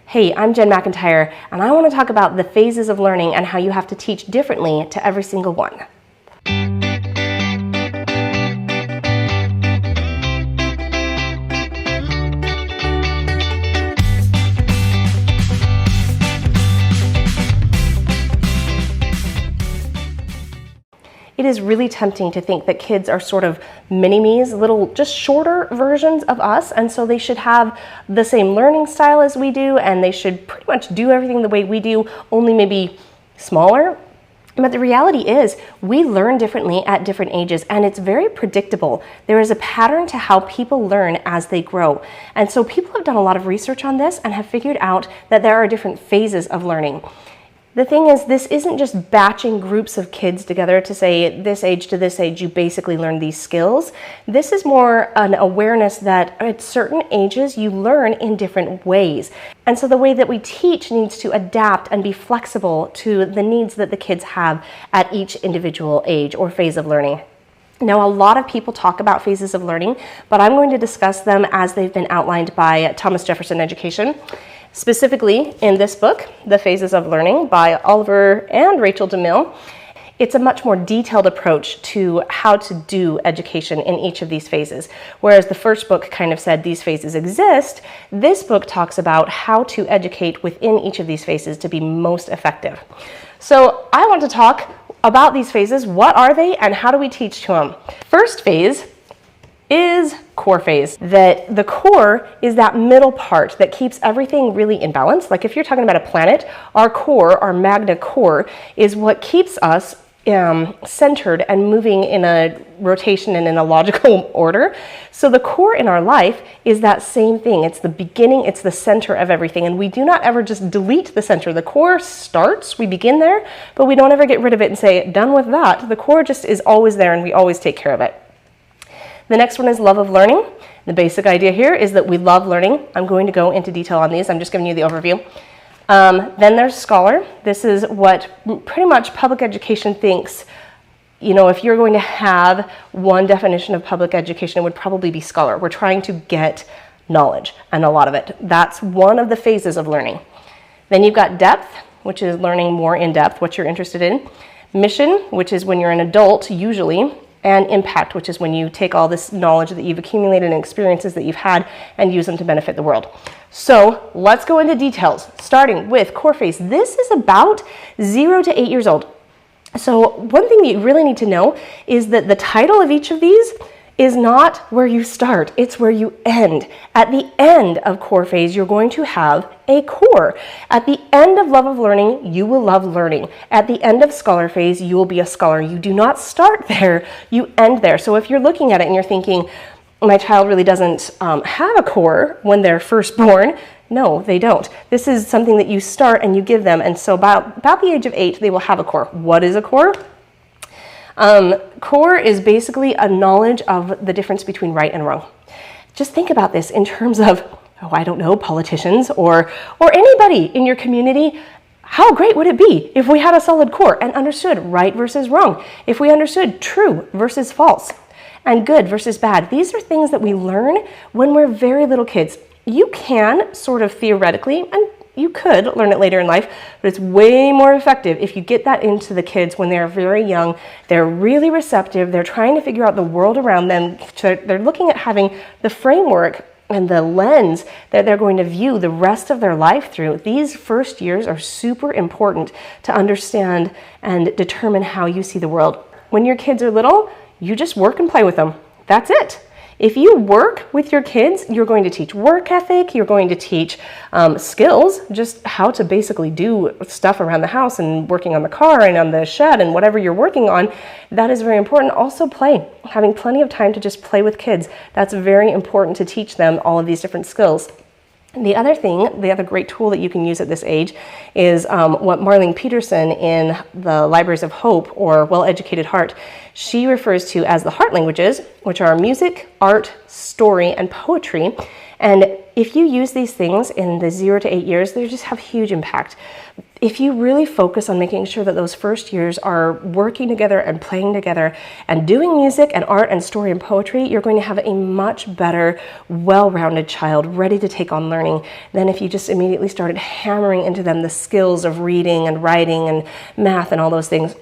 Hey, I'm Jen McIntyre, and I want to talk about the phases of learning and how you have to teach differently to every single one. It is really tempting to think that kids are sort of mini-me's, little, just shorter versions of us, and so they should have the same learning style as we do, and they should pretty much do everything the way we do, only maybe smaller. But the reality is, we learn differently at different ages, and it's very predictable. There is a pattern to how people learn as they grow. And so people have done a lot of research on this and have figured out that there are different phases of learning. The thing is, this isn't just batching groups of kids together to say this age to this age you basically learn these skills. This is more an awareness that at certain ages you learn in different ways. And so the way that we teach needs to adapt and be flexible to the needs that the kids have at each individual age or phase of learning. Now, a lot of people talk about phases of learning, but I'm going to discuss them as they've been outlined by Thomas Jefferson Education. Specifically in this book, The Phases of Learning by Oliver and Rachel DeMille, it's a much more detailed approach to how to do education in each of these phases. Whereas the first book kind of said these phases exist, this book talks about how to educate within each of these phases to be most effective. So I want to talk about these phases. What are they and how do we teach to them? First phase is core phase. That the core is that middle part that keeps everything really in balance. Like if you're talking about a planet, our core, our magna core, is what keeps us centered and moving in a rotation and in a logical order. So the core in our life is that same thing. It's the beginning, it's the center of everything, and we do not ever just delete the center. The core starts, we begin there, but we don't ever get rid of it and say, done with that. The core just is always there and we always take care of it. The next one is love of learning. The basic idea here is that we love learning. I'm going to go into detail on these. I'm just giving you the overview. Then there's scholar. This is what pretty much public education thinks. You know, if you're going to have one definition of public education, it would probably be scholar. We're trying to get knowledge, and a lot of it. That's one of the phases of learning. Then you've got depth, which is learning more in depth, what you're interested in. Mission, which is when you're an adult, usually. And impact, which is when you take all this knowledge that you've accumulated and experiences that you've had and use them to benefit the world. So let's go into details, starting with core phase. This is about 0 to 8 years old. So one thing that you really need to know is that the title of each of these is not where you start, it's where you end. At the end of core phase, you're going to have a core. At the end of love of learning, you will love learning. At the end of scholar phase, you will be a scholar. You do not start there, you end there. So if you're looking at it and you're thinking, my child really doesn't have a core when they're first born, no, they don't. This is something that you start and you give them, and so about the age of 8, they will have a core. What is a core? Core is basically a knowledge of the difference between right and wrong. Just think about this in terms of, I don't know, politicians or anybody in your community. How great would it be if we had a solid core and understood right versus wrong? If we understood true versus false and good versus bad. These are things that we learn when we're very little kids. You can sort of theoretically, and you could learn it later in life, but it's way more effective if you get that into the kids when they're very young. They're really receptive. They're trying to figure out the world around them. They're looking at having the framework and the lens that they're going to view the rest of their life through. These first years are super important to understand and determine how you see the world. When your kids are little, you just work and play with them. That's it. If you work with your kids, you're going to teach work ethic, you're going to teach skills, just how to basically do stuff around the house and working on the car and on the shed and whatever you're working on. That is very important. Also play, having plenty of time to just play with kids. That's very important to teach them all of these different skills. The other thing, the other great tool that you can use at this age is what Marlene Peterson in the Libraries of Hope, or Well-Educated Heart, she refers to as the heart languages, which are music, art, story, and poetry. And if you use these things in the 0 to 8 years, they just have huge impact. If you really focus on making sure that those first years are working together and playing together and doing music and art and story and poetry, you're going to have a much better, well-rounded child ready to take on learning than if you just immediately started hammering into them the skills of reading and writing and math and all those things.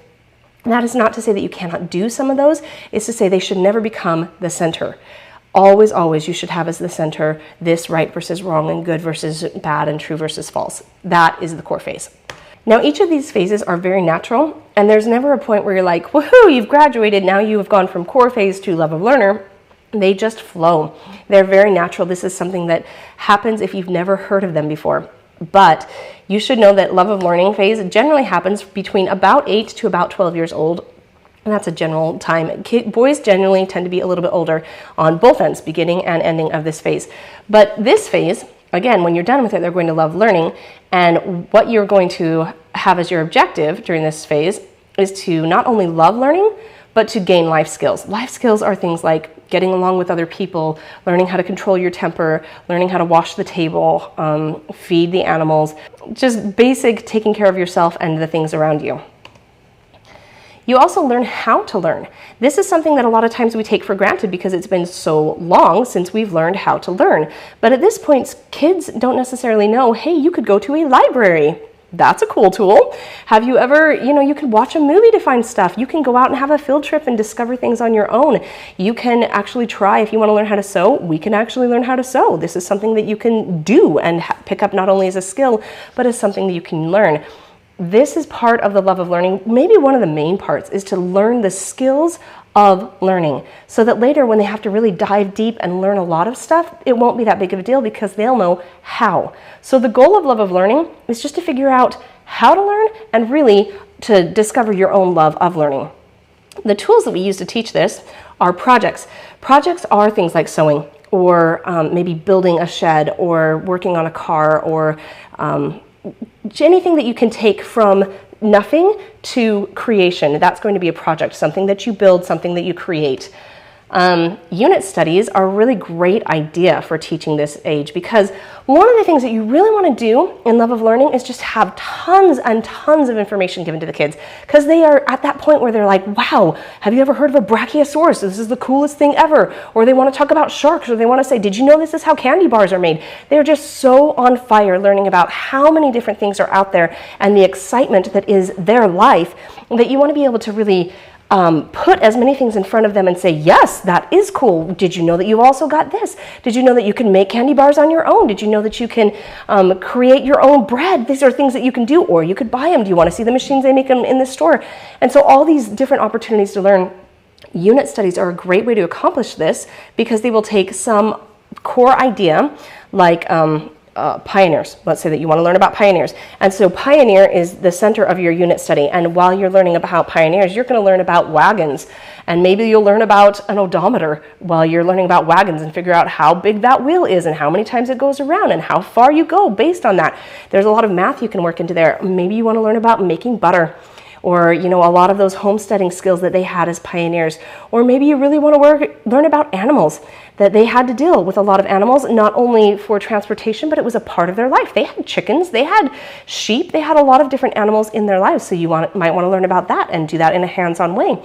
That is not to say that you cannot do some of those. It's to say they should never become the center. Always, always, you should have as the center this right versus wrong and good versus bad and true versus false. That is the core phase. Now, each of these phases are very natural, and there's never a point where you're like, woohoo, you've graduated, now you have gone from core phase to love of learner. They just flow. They're very natural. This is something that happens if you've never heard of them before. But you should know that love of learning phase generally happens between about 8 to about 12 years old. And that's a general time. Boys generally tend to be a little bit older on both ends, beginning and ending of this phase. But this phase, again, when you're done with it, they're going to love learning. And what you're going to have as your objective during this phase is to not only love learning, but to gain life skills. Life skills are things like getting along with other people, learning how to control your temper, learning how to wash the table, feed the animals, just basic taking care of yourself and the things around you. You also learn how to learn. This is something that a lot of times we take for granted because it's been so long since we've learned how to learn. But at this point, kids don't necessarily know, hey, you could go to a library. That's a cool tool. Have you ever, you can watch a movie to find stuff. You can go out and have a field trip and discover things on your own. You can actually try, if you want to learn how to sew, we can actually learn how to sew. This is something that you can do and pick up not only as a skill, but as something that you can learn. This is part of the love of learning. Maybe one of the main parts is to learn the skills of learning so that later when they have to really dive deep and learn a lot of stuff, it won't be that big of a deal because they'll know how. So the goal of love of learning is just to figure out how to learn and really to discover your own love of learning. The tools that we use to teach this are projects. Projects are things like sewing or maybe building a shed or working on a car or anything that you can take from nothing to creation. That's going to be a project, something that you build, something that you create. Unit studies are a really great idea for teaching this age because one of the things that you really want to do in love of learning is just have tons and tons of information given to the kids because they are at that point where they're like, wow, have you ever heard of a brachiosaurus? This is the coolest thing ever. Or they want to talk about sharks, or they want to say, did you know this is how candy bars are made? They're just so on fire learning about how many different things are out there and the excitement that is their life that you want to be able to really put as many things in front of them and say, yes, that is cool. Did you know that you also got this? Did you know that you can make candy bars on your own? Did you know that you can create your own bread? These are things that you can do, or you could buy them. Do you want to see the machines they make them in the store? And so all these different opportunities to learn. Unit studies are a great way to accomplish this because they will take some core idea like pioneers. Let's say that you want to learn about pioneers. And so pioneer is the center of your unit study. And while you're learning about pioneers, you're going to learn about wagons. And maybe you'll learn about an odometer while you're learning about wagons and figure out how big that wheel is and how many times it goes around and how far you go based on that. There's a lot of math you can work into there. Maybe you want to learn about making butter, or a lot of those homesteading skills that they had as pioneers. Or maybe you really want to learn about animals, that they had to deal with a lot of animals, not only for transportation, but it was a part of their life. They had chickens, they had sheep, they had a lot of different animals in their lives, so you might want to learn about that and do that in a hands-on way.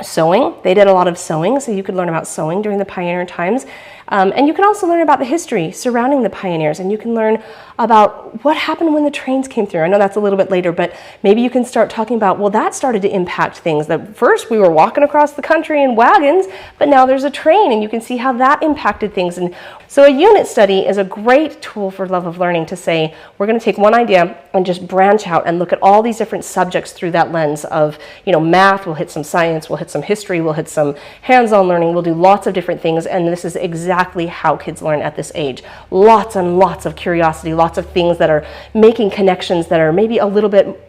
Sewing, they did a lot of sewing, so you could learn about sewing during the pioneer times. And you can also learn about the history surrounding the pioneers, and you can learn about what happened when the trains came through. I know that's a little bit later, but maybe you can start talking about, well, that started to impact things. That first we were walking across the country in wagons, but now there's a train, and you can see how that impacted things. And so a unit study is a great tool for love of learning to say, we're going to take one idea and just branch out and look at all these different subjects through that lens of, math, we'll hit some science, we'll hit some history, we'll hit some hands-on learning, we'll do lots of different things, and this is exactly how kids learn at this age. Lots and lots of curiosity, lots of things that are making connections that are maybe a little bit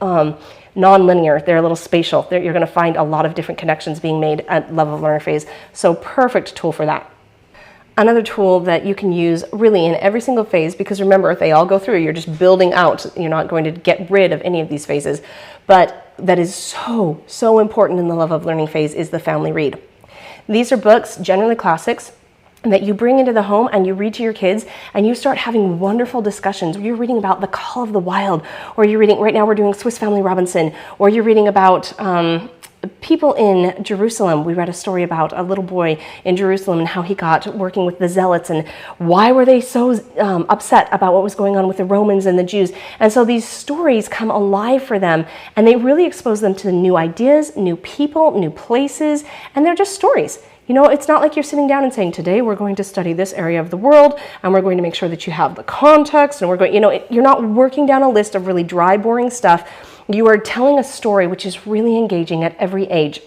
non-linear. They're a little spatial. You're going to find a lot of different connections being made at love of learner phase. So perfect tool for that. Another tool that you can use really in every single phase, because remember, if they all go through, you're just building out. You're not going to get rid of any of these phases. But that is so, so important in the love of learning phase is the family read. These are books, generally classics, that you bring into the home and you read to your kids and you start having wonderful discussions. You're reading about the Call of the Wild, or you're reading, right now we're doing Swiss Family Robinson, or you're reading about people in Jerusalem. We read a story about a little boy in Jerusalem and how he got working with the Zealots and why were they so upset about what was going on with the Romans and the Jews. And so these stories come alive for them and they really expose them to new ideas, new people, new places, and they're just stories. You know, it's not like you're sitting down and saying, today we're going to study this area of the world and we're going to make sure that you have the context and we're going, you're not working down a list of really dry, boring stuff. You are telling a story which is really engaging at every age.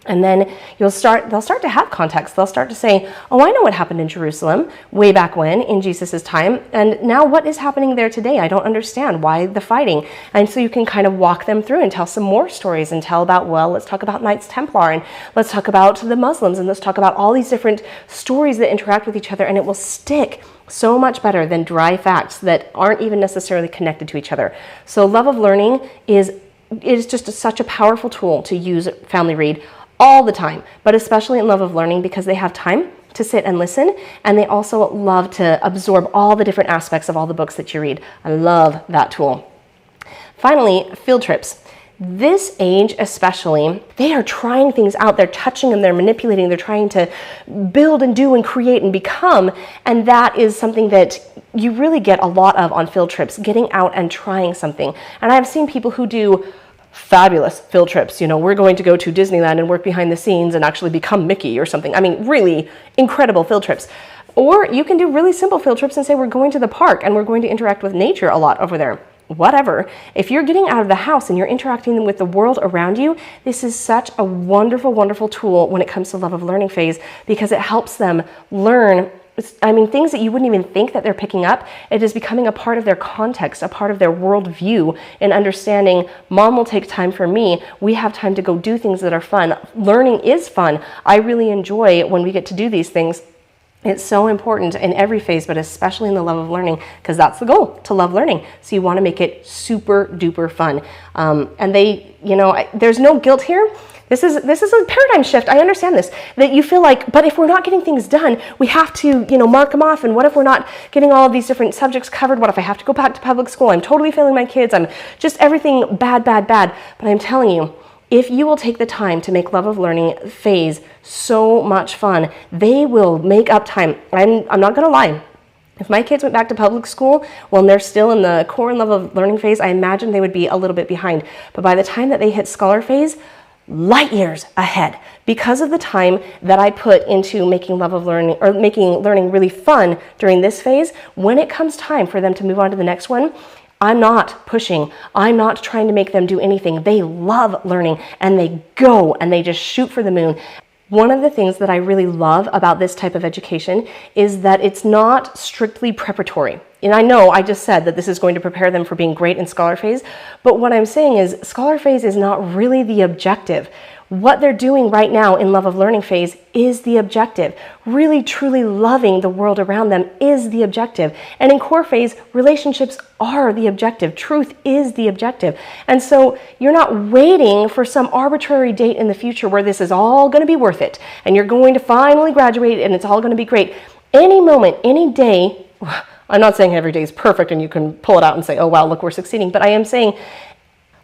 And then they'll start to have context. They'll start to say, oh, I know what happened in Jerusalem way back when in Jesus's time. And now what is happening there today? I don't understand why the fighting. And so you can kind of walk them through and tell some more stories and tell about, well, let's talk about Knights Templar and let's talk about the Muslims and let's talk about all these different stories that interact with each other, and it will stick so much better than dry facts that aren't even necessarily connected to each other. So Love of Learning is just such a powerful tool to use Family Read all the time, but especially in Love of Learning because they have time to sit and listen, and they also love to absorb all the different aspects of all the books that you read. I love that tool. Finally, field trips. This age especially, they are trying things out. They're touching them, they're manipulating, they're trying to build and do and create and become, and that is something that you really get a lot of on field trips, getting out and trying something. And I've seen people who do fabulous field trips. We're going to go to Disneyland and work behind the scenes and actually become Mickey or something. I mean, really incredible field trips. Or you can do really simple field trips and say, we're going to the park and we're going to interact with nature a lot over there. Whatever. If you're getting out of the house and you're interacting with the world around you, this is such a wonderful, wonderful tool when it comes to Love of Learning phase, because it helps them learn things that you wouldn't even think that they're picking up. It is becoming a part of their context, a part of their worldview, and understanding Mom will take time for me. We have time to go do things that are fun. Learning is fun. I really enjoy when we get to do these things. It's so important in every phase, but especially in the Love of Learning, because that's the goal, to love learning. So you want to make it super duper fun. And there's no guilt here. This is a paradigm shift. I understand this, that you feel like, but if we're not getting things done, we have to, mark them off. And what if we're not getting all of these different subjects covered? What if I have to go back to public school? I'm totally failing my kids. I'm just everything bad, bad, bad. But I'm telling you, if you will take the time to make Love of Learning phase so much fun, they will make up time. I'm not going to lie. If my kids went back to public school when they're still in the core and Love of Learning phase, I imagine they would be a little bit behind. But by the time that they hit Scholar phase, light years ahead, because of the time that I put into making Love of Learning, or making learning really fun during this phase. When it comes time for them to move on to the next one, I'm not pushing. I'm not trying to make them do anything. They love learning and they go and they just shoot for the moon. One of the things that I really love about this type of education is that it's not strictly preparatory. And I know I just said that this is going to prepare them for being great in Scholar phase, but what I'm saying is Scholar phase is not really the objective. What they're doing right now in Love of Learning phase is the objective. Really, truly loving the world around them is the objective. And in core phase, relationships are the objective. Truth is the objective. And so you're not waiting for some arbitrary date in the future where this is all going to be worth it and you're going to finally graduate and it's all going to be great. Any moment, any day, I'm not saying every day is perfect and you can pull it out and say, oh wow, look, we're succeeding. But I am saying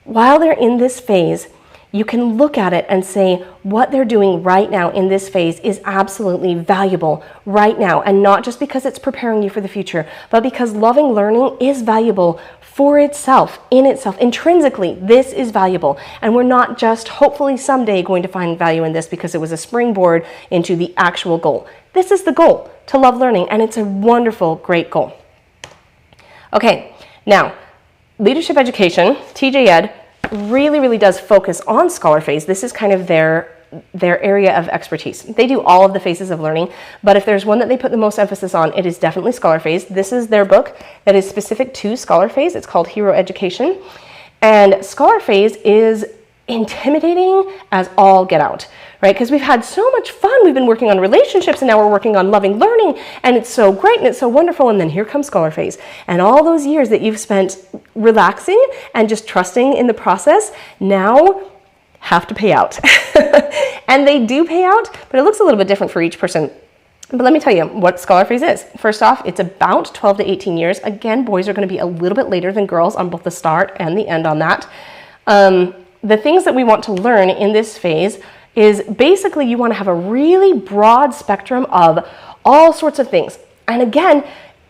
while they're in this phase, you can look at it and say what they're doing right now in this phase is absolutely valuable right now. And not just because it's preparing you for the future, but because loving learning is valuable for itself, in itself, intrinsically. This is valuable. And we're not just hopefully someday going to find value in this because it was a springboard into the actual goal. This is the goal, to love learning, and it's a wonderful, great Okay, now, leadership education, TJeD, really does focus on Scholar phase. This is kind of their area of expertise. They do all of the phases of learning, but if there's one that they put the most emphasis on, it is definitely Scholar phase. This is their book that is specific to Scholar phase. It's called Hero Education. And Scholar phase is intimidating as all get out, right? Because we've had so much fun. We've been working on relationships and now we're working on loving learning, and it's so great and it's so wonderful. And then here comes Scholar phase. And all those years that you've spent relaxing and just trusting in the process now have to pay out. And they do pay out, but it looks a little bit different for each person. But let me tell you what scholar phase is. First off, it's about 12 to 18 years. Again, boys are going to be a little bit later than girls on both the start and the end on that. The things that we want to learn in this phase is basically you want to have a really broad spectrum of all sorts of things. And again,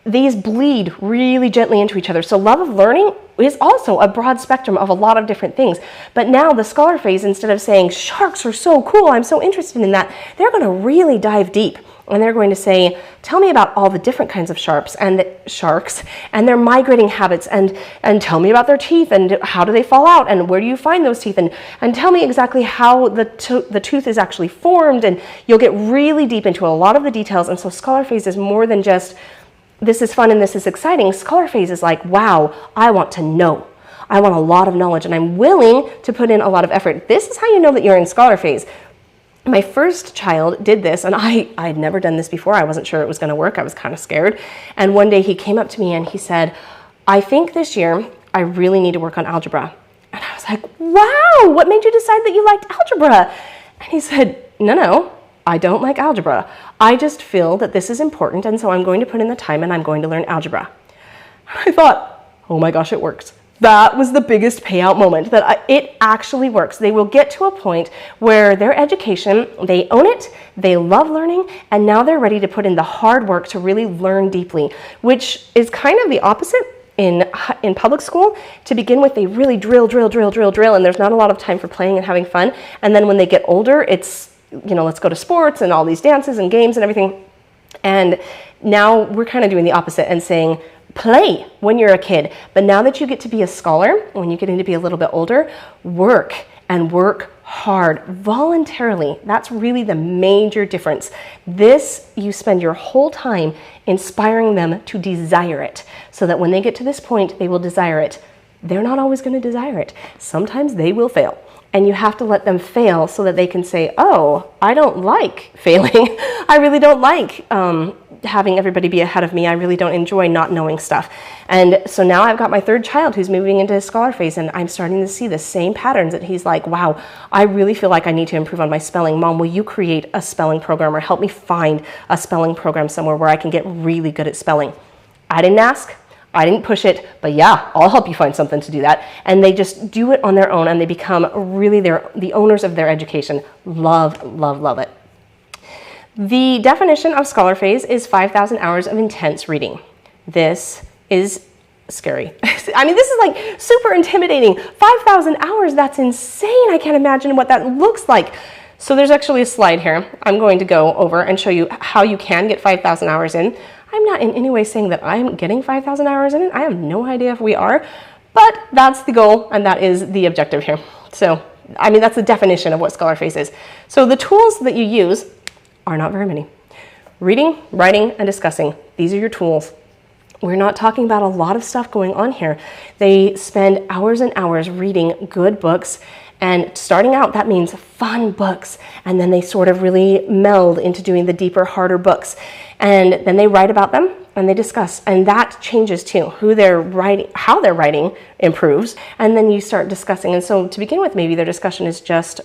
these bleed really gently into each other. So love of learning is also a broad spectrum of a lot of different things. But now the scholar phase, instead of saying, sharks are so cool, I'm so interested in that, they're going to really dive deep. And they're going to say, tell me about all the different kinds of sharks and their migrating habits, and tell me about their teeth and how do they fall out and where do you find those teeth, and tell me exactly how the tooth is actually formed. And you'll get really deep into a lot of the details. And so scholar phase is more than just, this is fun and this is exciting. Scholar phase is like, wow, I want to know. I want a lot of knowledge and I'm willing to put in a lot of effort. This is how you know that you're in scholar phase. My first child did this, and I'd never done this before. I wasn't sure it was going to work. I was kind of scared. And one day he came up to me and he said, I think this year I really need to work on algebra. And I was like, wow, what made you decide that you liked algebra? And he said, no, I don't like algebra. I just feel that this is important, and so I'm going to put in the time and I'm going to learn algebra. I thought, oh my gosh, it works. That was the biggest payout moment, that it actually works. They will get to a point where their education, they own it, they love learning, and now they're ready to put in the hard work to really learn deeply, which is kind of the opposite in public school. To begin with, they really drill, and there's not a lot of time for playing and having fun. And then when they get older, it's, let's go to sports and all these dances and games and everything. And now we're kind of doing the opposite and saying, play when you're a kid, but now that you get to be a scholar, when you get into be a little bit older, work and work hard voluntarily. That's really the major difference. This, you spend your whole time inspiring them to desire it, so that when they get to this point, they will desire it. They're not always going to desire it. Sometimes they will fail. And you have to let them fail so that they can say, oh, I don't like failing. I really don't like having everybody be ahead of me. I really don't enjoy not knowing stuff. And so now I've got my third child who's moving into his scholar phase, and I'm starting to see the same patterns that he's like, wow, I really feel like I need to improve on my spelling. Mom, will you create a spelling program or help me find a spelling program somewhere where I can get really good at spelling? I didn't ask. I didn't push it, but yeah, I'll help you find something to do that. And they just do it on their own, and they become really the owners of their education. Love, love, love it. The definition of scholar phase is 5,000 hours of intense reading. This is scary. I mean, this is like super intimidating. 5,000 hours, that's insane. I can't imagine what that looks like. So there's actually a slide here. I'm going to go over and show you how you can get 5,000 hours in. I'm not in any way saying that I'm getting 5,000 hours in it. I have no idea if we are, but that's the goal and that is the objective here. So, I mean, that's the definition of what scholar phase is. So the tools that you use are not very many. Reading, writing, and discussing. These are your tools. We're not talking about a lot of stuff going on here. They spend hours and hours reading good books, and starting out, that means fun books. And then they sort of really meld into doing the deeper, harder books. And then they write about them and they discuss. And that changes too. Who they're writing, how they're writing improves. And then you start discussing. And so to begin with, maybe their discussion is just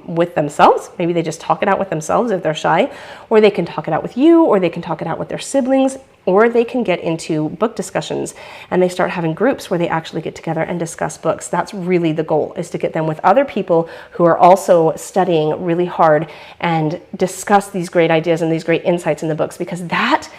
with themselves. Maybe they just talk it out with themselves if they're shy. Or they can talk it out with you, or they can talk it out with their siblings. Or they can get into book discussions and they start having groups where they actually get together and discuss books. That's really the goal, is to get them with other people who are also studying really hard and discuss these great ideas and these great insights in the books, because that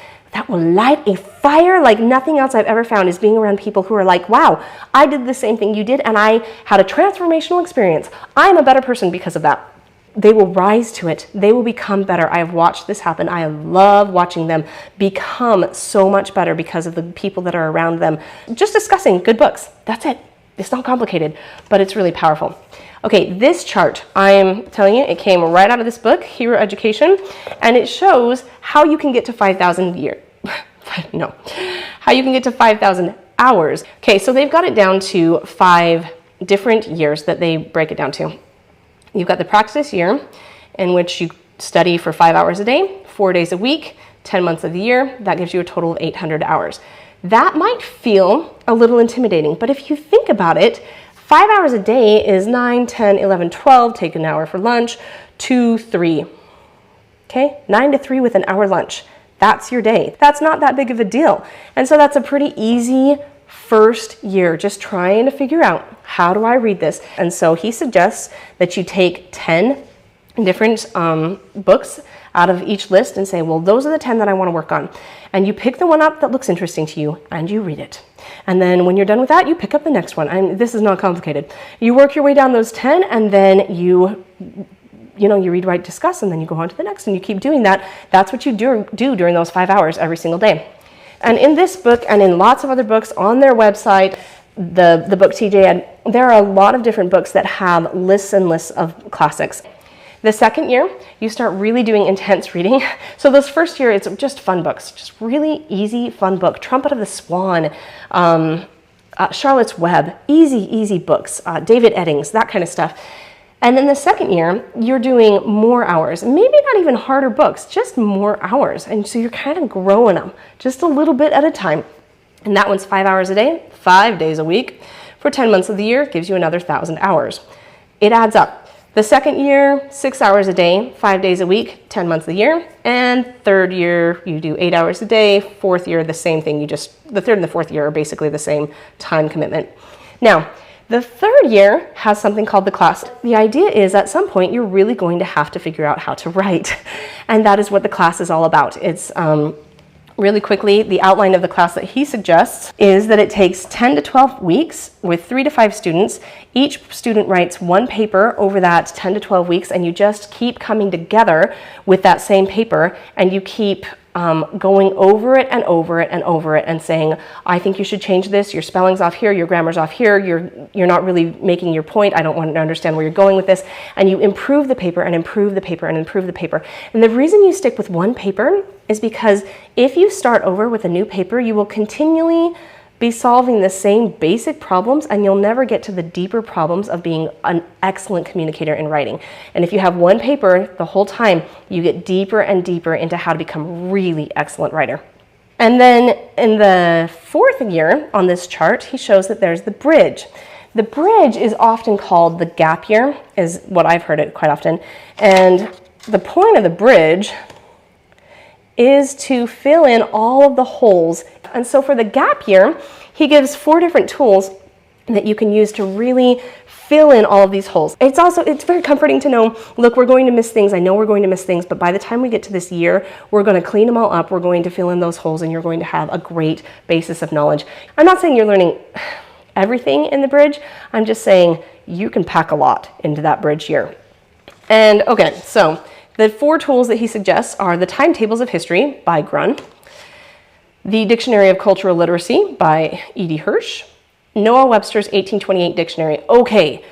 will light a fire like nothing else I've ever found, is being around people who are like, wow, I did the same thing you did and I had a transformational experience. I'm a better person because of that. They will rise to it. They will become better. I have watched this happen. I love watching them become so much better because of the people that are around them. Just discussing good books. That's it. It's not complicated, but it's really powerful. Okay, this chart, I'm telling you, it came right out of this book, Hero Education, and it shows how you can get to 5,000 how you can get to 5,000 hours. Okay, so they've got it down to 5 different years that they break it down to. You've got the practice year, in which you study for 5 hours a day, 4 days a week, 10 months of the year. That gives you a total of 800 hours. That might feel a little intimidating, but if you think about it, 5 hours a day is 9, 10, 11, 12, take an hour for lunch, 2, 3. okay? 9 to 3 with an hour lunch. That's your day. That's not that big of a deal. And so that's a pretty easy first year, just trying to figure out, how do I read this? And so he suggests that you take 10 different books out of each list and say, well, those are the 10 that I want to work on. And you pick the one up that looks interesting to you and you read it. And then when you're done with that, you pick up the next one. And this is not complicated. You work your way down those 10 and then you read, write, discuss, and then you go on to the next and you keep doing that. That's what you do during those 5 hours every single day. And in this book and in lots of other books on their website, the book TJeD, there are a lot of different books that have lists and lists of classics. The second year, you start really doing intense reading. So this first year, it's just fun books, just really easy, fun book. Trumpet of the Swan, Charlotte's Web, easy books, David Eddings, that kind of stuff. And then the second year, you're doing more hours, maybe not even harder books, just more hours. And so you're kind of growing them just a little bit at a time. And that one's 5 hours a day, 5 days a week. For 10 months of the year, gives you another 1,000 hours. It adds up. The second year, 6 hours a day, 5 days a week, 10 months a year. And third year, you do 8 hours a day. Fourth year, the same thing. The third and the fourth year are basically the same time commitment. Now, the third year has something called the class. The idea is at some point, you're really going to have to figure out how to write. And that is what the class is all about. It's really quickly, the outline of the class that he suggests is that it takes 10 to 12 weeks with 3 to 5 students. Each student writes one paper over that 10 to 12 weeks, and you just keep coming together with that same paper, and you keep going over it and over it and over it and saying, I think you should change this, your spelling's off here, your grammar's off here, you're not really making your point, I don't want to understand where you're going with this, and you improve the paper and improve the paper and improve the paper. And the reason you stick with one paper is because if you start over with a new paper, you will continually be solving the same basic problems, and you'll never get to the deeper problems of being an excellent communicator in writing. And if you have one paper the whole time, you get deeper and deeper into how to become a really excellent writer. And then in the fourth year on this chart, he shows that there's the bridge. The bridge is often called the gap year, is what I've heard it quite often. And the point of the bridge is to fill in all of the holes. And so for the gap year, he gives 4 different tools that you can use to really fill in all of these holes. It's very comforting to know, look, we're going to miss things. I know we're going to miss things, but by the time we get to this year, we're going to clean them all up. We're going to fill in those holes, and you're going to have a great basis of knowledge. I'm not saying you're learning everything in the bridge. I'm just saying you can pack a lot into that bridge year. And okay, so the 4 tools that he suggests are the Timetables of History by Grun, the Dictionary of Cultural Literacy by E.D. Hirsch, Noah Webster's 1828 Dictionary. Okay,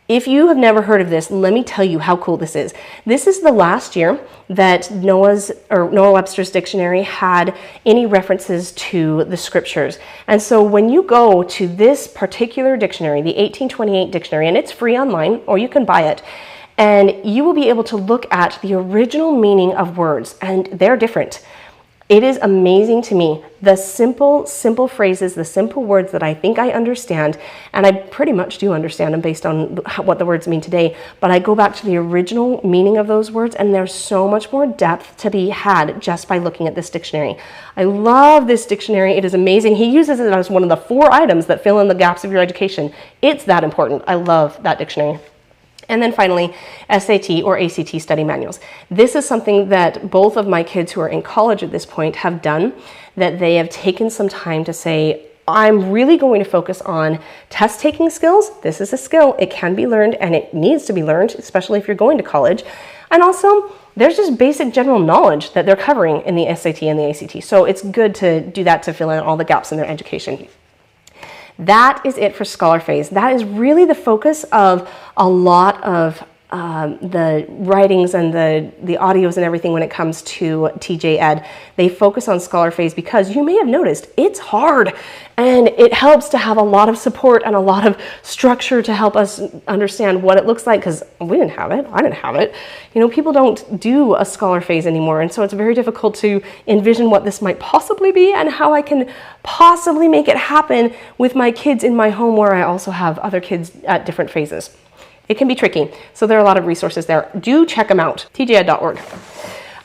if you have never heard of this, let me tell you how cool this is. This is the last year that Noah Webster's dictionary had any references to the scriptures. And so when you go to this particular dictionary, the 1828 dictionary, and it's free online, or you can buy it, and you will be able to look at the original meaning of words, and they're different. It is amazing to me, the simple phrases, the simple words that I think I understand, and I pretty much do understand them based on what the words mean today, but I go back to the original meaning of those words, and there's so much more depth to be had just by looking at this dictionary. I love this dictionary. It is amazing. He uses it as one of the 4 items that fill in the gaps of your education. It's that important. I love that dictionary. And then finally, SAT or ACT study manuals. This is something that both of my kids who are in college at this point have done, that they have taken some time to say, I'm really going to focus on test taking skills. This is a skill. It can be learned, and it needs to be learned, especially if you're going to college. And also, there's just basic general knowledge that they're covering in the SAT and the ACT. So it's good to do that to fill in all the gaps in their education. That is it for Scholar Phase. That is really the focus of a lot of the writings and the audios and everything when it comes to TJeD. They focus on Scholar Phase because you may have noticed it's hard, and it helps to have a lot of support and a lot of structure to help us understand what it looks like, because we didn't have it. I didn't have it. You know, people don't do a Scholar Phase anymore, and so it's very difficult to envision what this might possibly be and how I can possibly make it happen with my kids in my home where I also have other kids at different phases. It can be tricky, so there are a lot of resources there. Do check them out, tjed.org.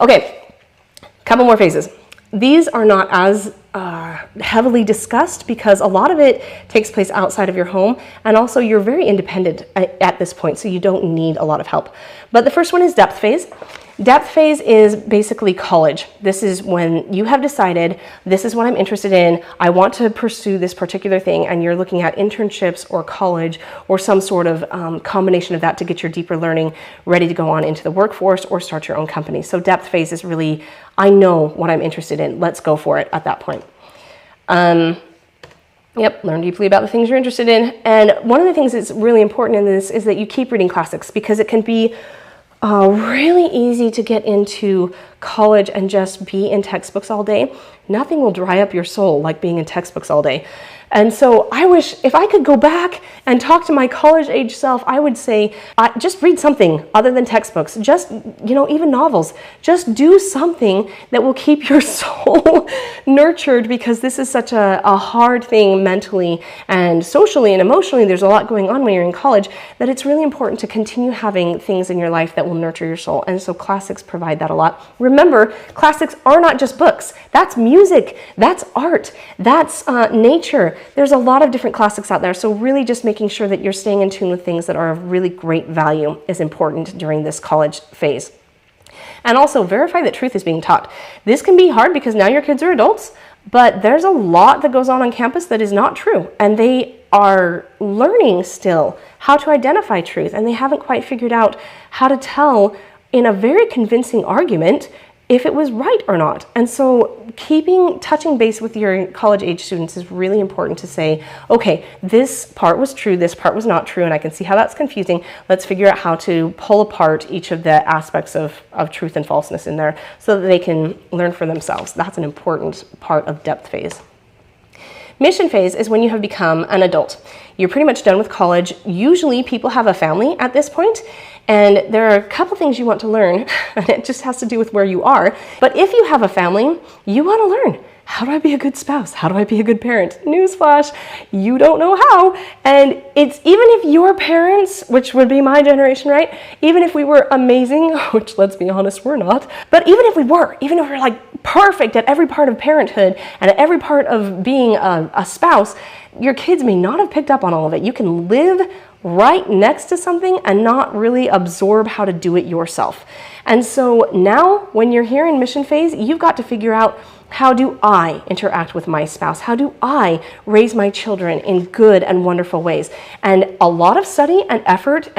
Okay, couple more phases. These are not as heavily discussed because a lot of it takes place outside of your home, and also you're very independent at this point, so you don't need a lot of help. But the first one is depth phase. Depth phase is basically college. This is when you have decided, this is what I'm interested in, I want to pursue this particular thing, and you're looking at internships or college or some sort of combination of that to get your deeper learning ready to go on into the workforce or start your own company. So depth phase is really, I know what I'm interested in, let's go for it at that point. Yep, learn deeply about the things you're interested in. And one of the things that's really important in this is that you keep reading classics, because it can be really easy to get into college and just be in textbooks all day. Nothing will dry up your soul like being in textbooks all day. And so I wish if I could go back and talk to my college age self, I would say, just read something other than textbooks. Just, even novels. Just do something that will keep your soul nurtured, because this is such a hard thing mentally and socially and emotionally. There's a lot going on when you're in college, that it's really important to continue having things in your life that will nurture your soul. And so classics provide that a lot. Remember, classics are not just books. That's music, that's art, that's nature. There's a lot of different classics out there, so really just making sure that you're staying in tune with things that are of really great value is important during this college phase. And also verify that truth is being taught. This can be hard because now your kids are adults, but there's a lot that goes on campus that is not true, and they are learning still how to identify truth, and they haven't quite figured out how to tell in a very convincing argument if it was right or not. And so touching base with your college age students is really important to say, okay, this part was true, this part was not true, and I can see how that's confusing. Let's figure out how to pull apart each of the aspects of truth and falseness in there so that they can learn for themselves. That's an important part of depth phase. Mission phase is when you have become an adult. You're pretty much done with college. Usually people have a family at this point, and there are a couple things you want to learn, and it just has to do with where you are. But if you have a family, you want to learn, how do I be a good spouse? How do I be a good parent? Newsflash, you don't know how. And it's even if your parents, which would be my generation, right? Even if we were amazing, which let's be honest, we're not. But even if we were like perfect at every part of parenthood and at every part of being a spouse, your kids may not have picked up on all of it. You can live right next to something and not really absorb how to do it yourself. And so now when you're here in mission phase, you've got to figure out, how do I interact with my spouse? How do I raise my children in good and wonderful ways? And a lot of study and effort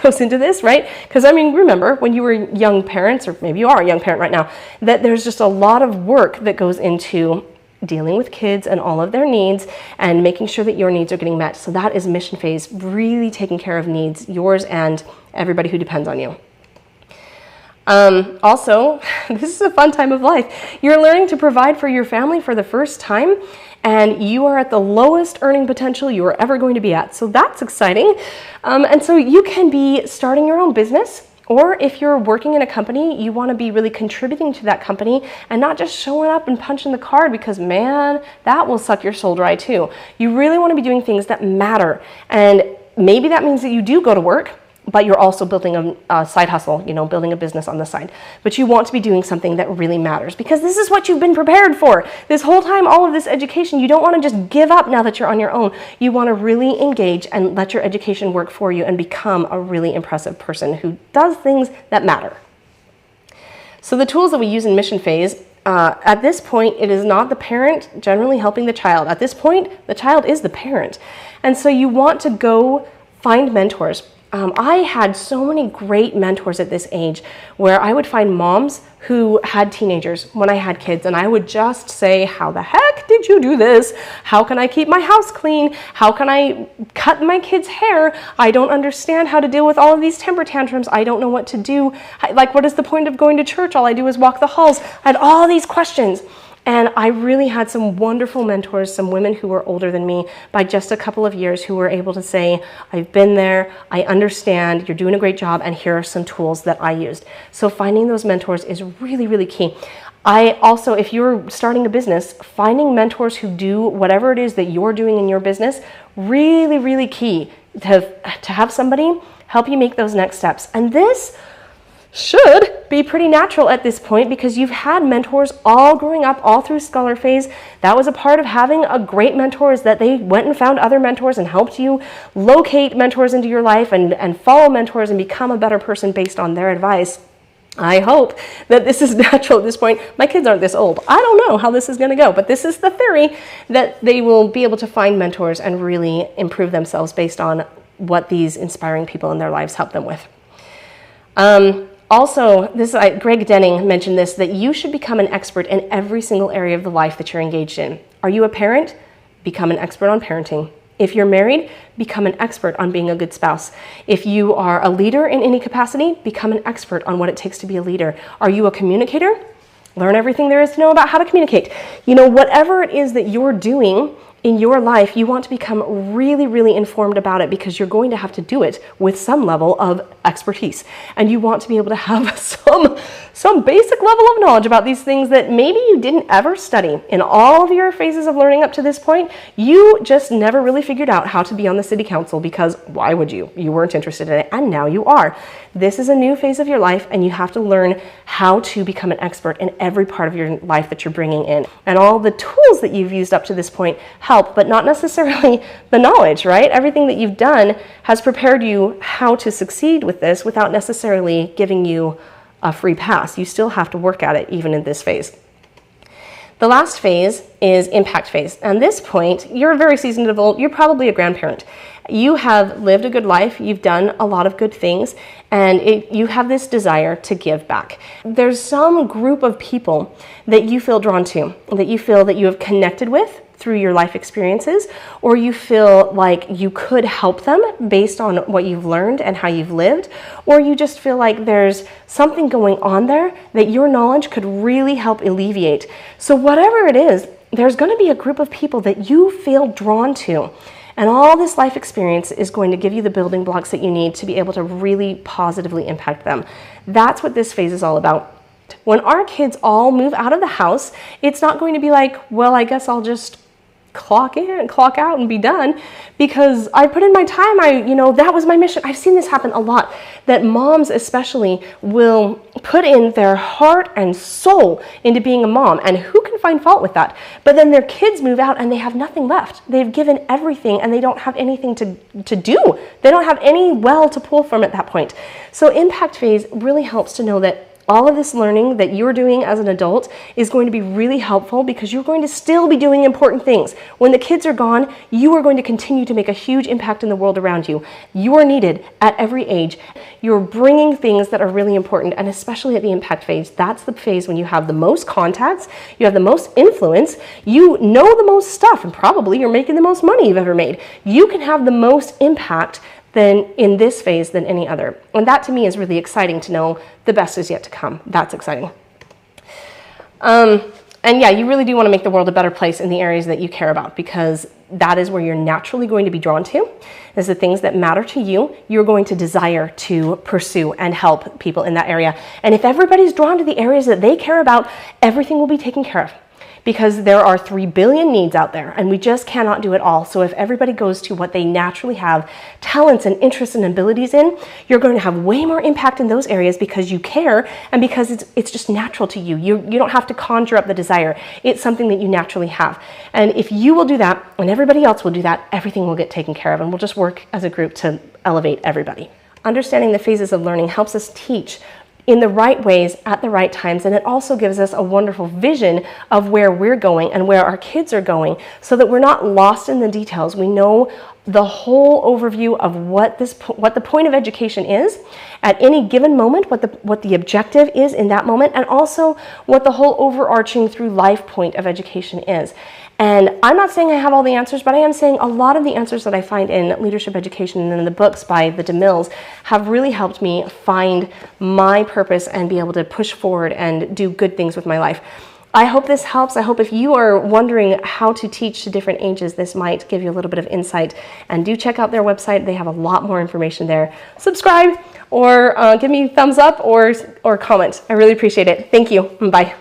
goes into this, right? Because remember when you were young parents, or maybe you are a young parent right now, that there's just a lot of work that goes into dealing with kids and all of their needs and making sure that your needs are getting met. So that is mission phase, really taking care of needs, yours and everybody who depends on you. Also, this is a fun time of life. You're learning to provide for your family for the first time, and you are at the lowest earning potential you are ever going to be at. So that's exciting. And so you can be starting your own business, or if you're working in a company, you want to be really contributing to that company and not just showing up and punching the card, because man, that will suck your soul dry too. You really want to be doing things that matter. And maybe that means that you do go to work, but you're also building a side hustle, building a business on the side. But you want to be doing something that really matters, because this is what you've been prepared for. This whole time, all of this education, you don't want to just give up now that you're on your own. You want to really engage and let your education work for you and become a really impressive person who does things that matter. So the tools that we use in mission phase, at this point, it is not the parent generally helping the child. At this point, the child is the parent. And so you want to go find mentors. I had so many great mentors at this age where I would find moms who had teenagers when I had kids, and I would just say, how the heck did you do this? How can I keep my house clean? How can I cut my kids' hair? I don't understand how to deal with all of these temper tantrums. I don't know what to do. What is the point of going to church? All I do is walk the halls. I had all these questions. And I really had some wonderful mentors, some women who were older than me by just a couple of years, who were able to say, I've been there, I understand, you're doing a great job, and here are some tools that I used. So finding those mentors is really, really key. I also, if you're starting a business, finding mentors who do whatever it is that you're doing in your business, really, really key to have somebody help you make those next steps. And this should be pretty natural at this point because you've had mentors all growing up, all through scholar phase. That was a part of having a great mentor, is that they went and found other mentors and helped you locate mentors into your life and follow mentors and become a better person based on their advice. I hope that this is natural at this point. My kids aren't this old. I don't know how this is going to go, but this is the theory, that they will be able to find mentors and really improve themselves based on what these inspiring people in their lives help them with. Also, Greg Denning mentioned this, that you should become an expert in every single area of the life that you're engaged in. Are you a parent? Become an expert on parenting. If you're married, become an expert on being a good spouse. If you are a leader in any capacity, become an expert on what it takes to be a leader. Are you a communicator? Learn everything there is to know about how to communicate. You know, whatever it is that you're doing in your life, you want to become really, really informed about it, because you're going to have to do it with some level of expertise. And you want to be able to have some basic level of knowledge about these things that maybe you didn't ever study. In all of your phases of learning up to this point, you just never really figured out how to be on the city council, because why would you? You weren't interested in it, and now you are. This is a new phase of your life, and you have to learn how to become an expert in every part of your life that you're bringing in. And all the tools that you've used up to this point help, but not necessarily the knowledge, right? Everything that you've done has prepared you how to succeed with this without necessarily giving you a free pass. You still have to work at it even in this phase. The last phase is impact phase. And this point, you're a very seasoned adult, you're probably a grandparent. You have lived a good life, you've done a lot of good things, and you have this desire to give back. There's some group of people that you feel drawn to, that you feel that you have connected with through your life experiences, or you feel like you could help them based on what you've learned and how you've lived, or you just feel like there's something going on there that your knowledge could really help alleviate. So whatever it is, there's going to be a group of people that you feel drawn to. And all this life experience is going to give you the building blocks that you need to be able to really positively impact them. That's what this phase is all about. When our kids all move out of the house, it's not going to be like, well, I guess I'll just clock in and clock out and be done because I put in my time. That was my mission. I've seen this happen a lot, that moms especially will put in their heart and soul into being a mom, and who can find fault with that? But then their kids move out and they have nothing left. They've given everything and they don't have anything to do. They don't have any well to pull from at that point. So impact phase really helps to know that all of this learning that you're doing as an adult is going to be really helpful, because you're going to still be doing important things. When the kids are gone, you are going to continue to make a huge impact in the world around you. You are needed at every age. You're bringing things that are really important, and especially at the impact phase. That's the phase when you have the most contacts, you have the most influence, you know the most stuff, and probably you're making the most money you've ever made. You can have the most impact than in this phase than any other. And that to me is really exciting to know the best is yet to come. That's exciting. And yeah, you really do want to make the world a better place in the areas that you care about, because that is where you're naturally going to be drawn to. Is the things that matter to you, you're going to desire to pursue and help people in that area. And if everybody's drawn to the areas that they care about, everything will be taken care of. Because there are 3 billion needs out there, and we just cannot do it all. So if everybody goes to what they naturally have talents and interests and abilities in, you're going to have way more impact in those areas because you care, and because it's just natural to you. You don't have to conjure up the desire. It's something that you naturally have. And if you will do that, and everybody else will do that, everything will get taken care of, and we'll just work as a group to elevate everybody. Understanding the phases of learning helps us teach in the right ways at the right times, and it also gives us a wonderful vision of where we're going and where our kids are going, so that we're not lost in the details. We know the whole overview of what the point of education is at any given moment, what the objective is in that moment, and also what the whole overarching through life point of education is. And I'm not saying I have all the answers, but I am saying a lot of the answers that I find in leadership education and in the books by the DeMills have really helped me find my purpose and be able to push forward and do good things with my life. I hope this helps. I hope if you are wondering how to teach to different ages, this might give you a little bit of insight. And do check out their website. They have a lot more information there. Subscribe or give me a thumbs up or comment. I really appreciate it. Thank you. Bye.